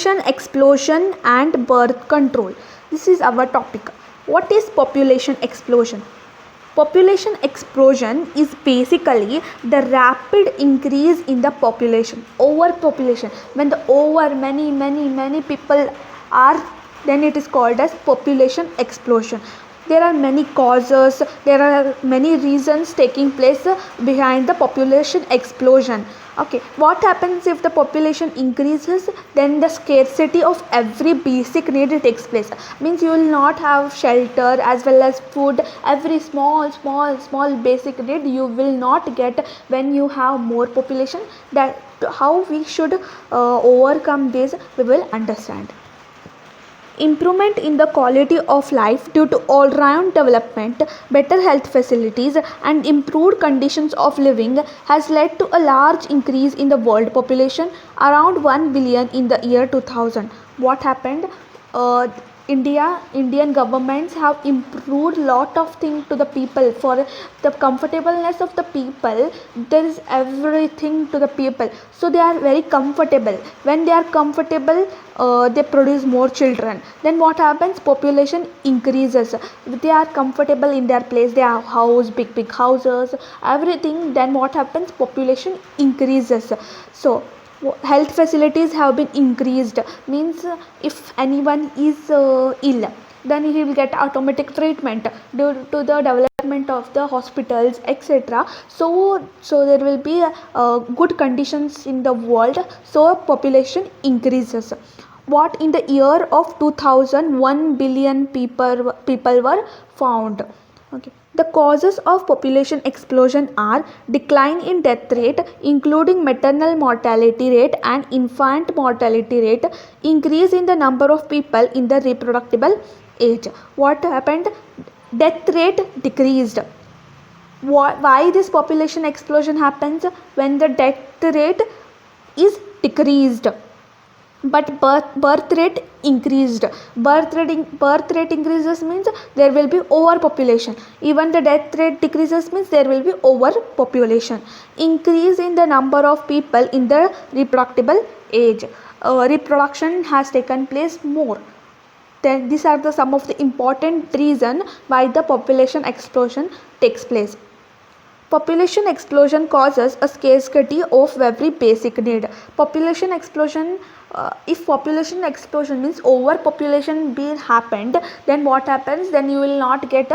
Population explosion and birth control. This is our topic. What is population explosion? Population explosion is basically the rapid increase in the population, overpopulation. When the over many people are, then it is called as population explosion. There are many causes, there are many reasons taking place behind the population explosion. Okay, what happens if the population increases? Then the scarcity of every basic need takes place. Means you will not have shelter as well as food. Every small basic need you will not get when you have more population. That how we should overcome this, we will understand. Improvement in the quality of life due to all-round development, better health facilities, and improved conditions of living has led to a large increase in the world population, around 1 billion in the year 2000. What happened? Uh, Indian governments have improved lot of things to the people for the comfortableness of the people. There is everything to the people, so they are very comfortable. When they are comfortable, they produce more children. Then what happens? Population increases. They are comfortable in their place. They have house, big houses, everything. Then what happens? Population increases. So health facilities have been increased. Means if anyone is ill, then he will get automatic treatment due to the development of the hospitals, etc. So there will be good conditions in the world, so population increases. What in the year of 2000, 1 billion people were found. Okay. The causes of population explosion are decline in death rate, including maternal mortality rate and infant mortality rate, increase in the number of people in the reproducible age. What happened? Death rate decreased. Why this population explosion happens? When the death rate is decreased but birth rate increased. Birth rate increases means there will be overpopulation. Even the death rate decreases means there will be overpopulation. Increase in the number of people in the reproducible age. Reproduction has taken place more. Then these are the some of the important reason why the population explosion takes place. Population explosion causes a scarcity of every basic need. Population explosion, if population explosion means overpopulation being happened, then what happens? Then you will not get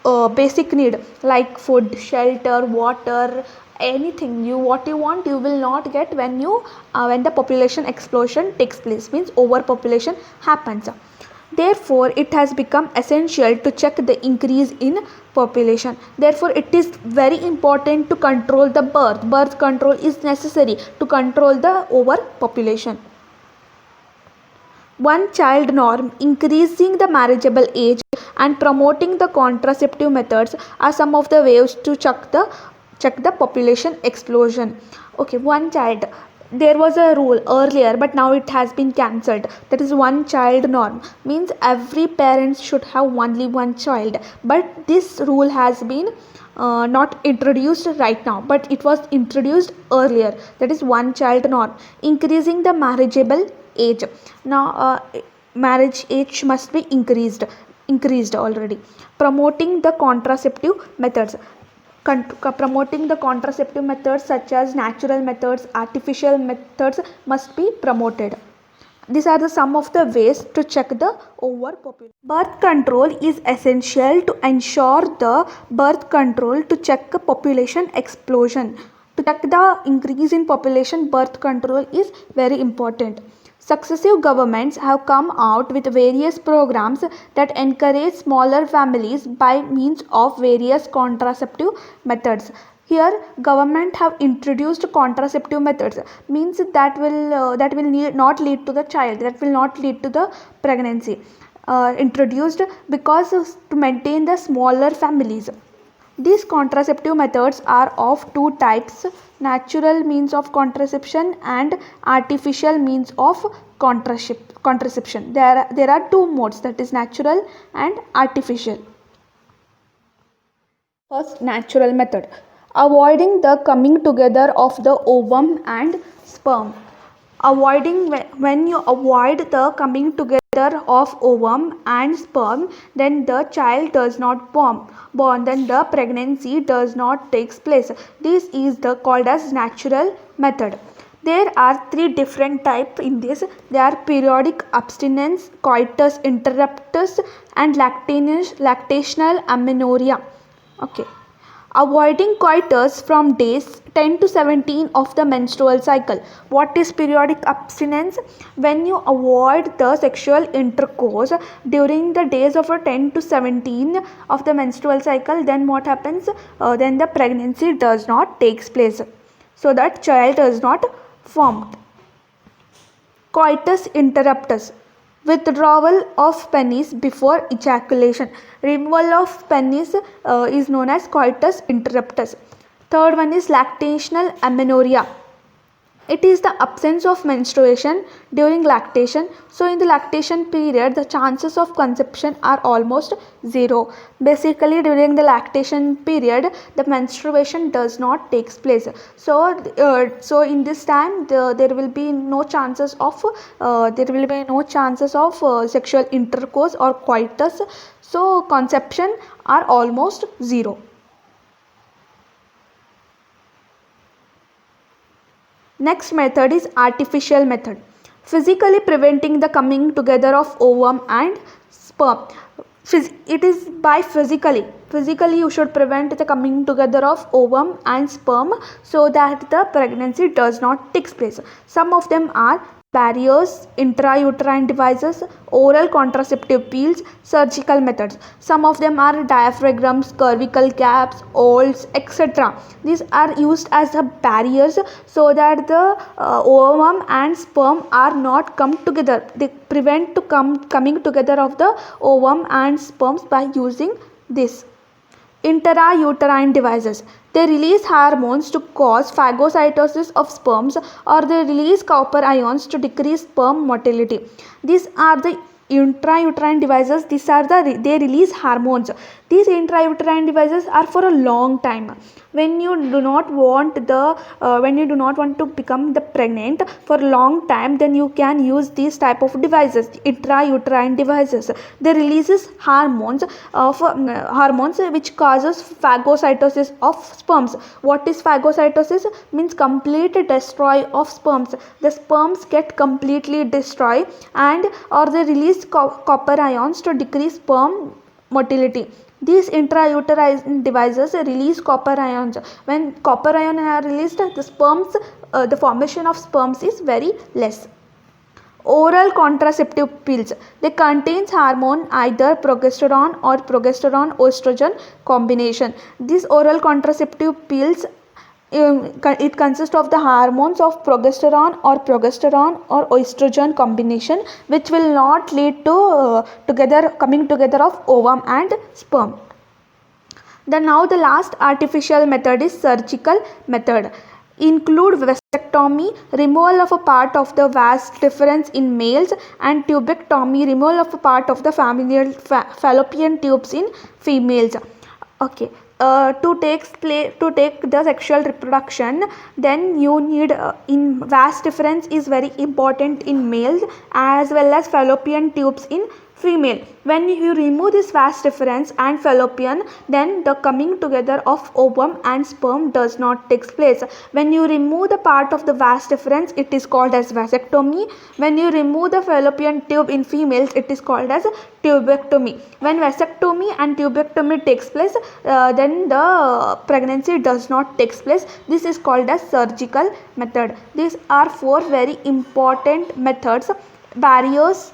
a basic need like food, shelter, water, anything what you want you will not get when the population explosion takes place, means overpopulation happens. Therefore, it has become essential to check the increase in population. Therefore, it is very important to control the birth. Birth control is necessary to control the overpopulation. One child norm, increasing the marriageable age, and promoting the contraceptive methods are some of the ways to check the population explosion. Okay, one child. There was a rule earlier, but now it has been cancelled. That is one child norm. Means every parent should have only one child. But this rule has been not introduced right now, but it was introduced earlier. That is one child norm. Increasing the marriageable age. Now marriage age must be increased already. Promoting the contraceptive methods. Promoting the contraceptive methods such as natural methods, artificial methods must be promoted. These are the some of the ways to check the overpopulation. Birth control is essential to ensure the birth control to check population explosion. To check the increase in population, birth control is very important. Successive governments have come out with various programs that encourage smaller families by means of various contraceptive methods. Here, government have introduced contraceptive methods, means that will not lead to the child, that will not lead to the pregnancy. Introduced because to maintain the smaller families. These contraceptive methods are of two types: natural means of contraception and artificial means of contraception. There are two modes, that is natural and artificial. First, natural method. Avoiding the coming together of the ovum and sperm. avoiding when you avoid the coming together of ovum and sperm, then the child does not born, then the pregnancy does not takes place. This is the called as natural method. There are three different types in this. They are periodic abstinence, coitus interruptus, and lactational amenorrhea. Okay. Avoiding coitus from days 10 to 17 of the menstrual cycle. What is periodic abstinence? When you avoid the sexual intercourse during the days of 10 to 17 of the menstrual cycle, then what happens? Then the pregnancy does not takes place. So that child does not formed. Coitus interruptus, withdrawal of penis before ejaculation. Removal of penis is known as coitus interruptus. Third one is lactational amenorrhea. It is the absence of menstruation during lactation. So in the lactation period, the chances of conception are almost zero. Basically, during the lactation period, the menstruation does not takes place. So in this time, there will be no chances of sexual intercourse or coitus. So conception are almost zero. Next method is artificial method. Physically preventing the coming together of ovum and sperm. It is by physically you should prevent the coming together of ovum and sperm so that the pregnancy does not take place. Some of them are barriers, intrauterine devices, oral contraceptive pills, surgical methods. Some of them are diaphragms, cervical caps, olds, etc. These are used as the barriers so that the ovum and sperm are not come together. They prevent to coming together of the ovum and sperms by using this. Intrauterine devices. They release hormones to cause phagocytosis of sperms, or they release copper ions to decrease sperm motility. These are the intrauterine devices. They release hormones. These intrauterine devices are for a long time. When you do not want to become the pregnant for a long time, then you can use these type of devices, intrauterine devices. They releases hormones which causes phagocytosis of sperms. What is phagocytosis? Means complete destroy of sperms. The sperms get completely destroyed, and or they release copper ions to decrease sperm motility. These intrauterine devices release copper ions. When copper ions are released, the formation of sperms is very less. Oral contraceptive pills. They contains hormone either progesterone or progesterone estrogen combination. These oral contraceptive pills, it consists of the hormones of progesterone or estrogen combination, which will not lead to coming together of ovum and sperm. Then now the last artificial method is surgical method. Include vasectomy, removal of a part of the vas deferens in males, and tubectomy, removal of a part of the fallopian tubes in females. Okay. To take the sexual reproduction, then you need in vas deferens is very important in males as well as fallopian tubes in female. When you remove this vas deferens and fallopian, then the coming together of ovum and sperm does not take place. When you remove the part of the vas deferens, it is called as vasectomy. When you remove the fallopian tube in females, it is called as tubectomy. When vasectomy and tubectomy takes place, then the pregnancy does not take place. This is called as surgical method. These are four very important methods: barriers,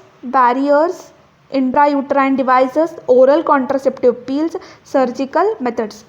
intrauterine devices, oral contraceptive pills, surgical methods.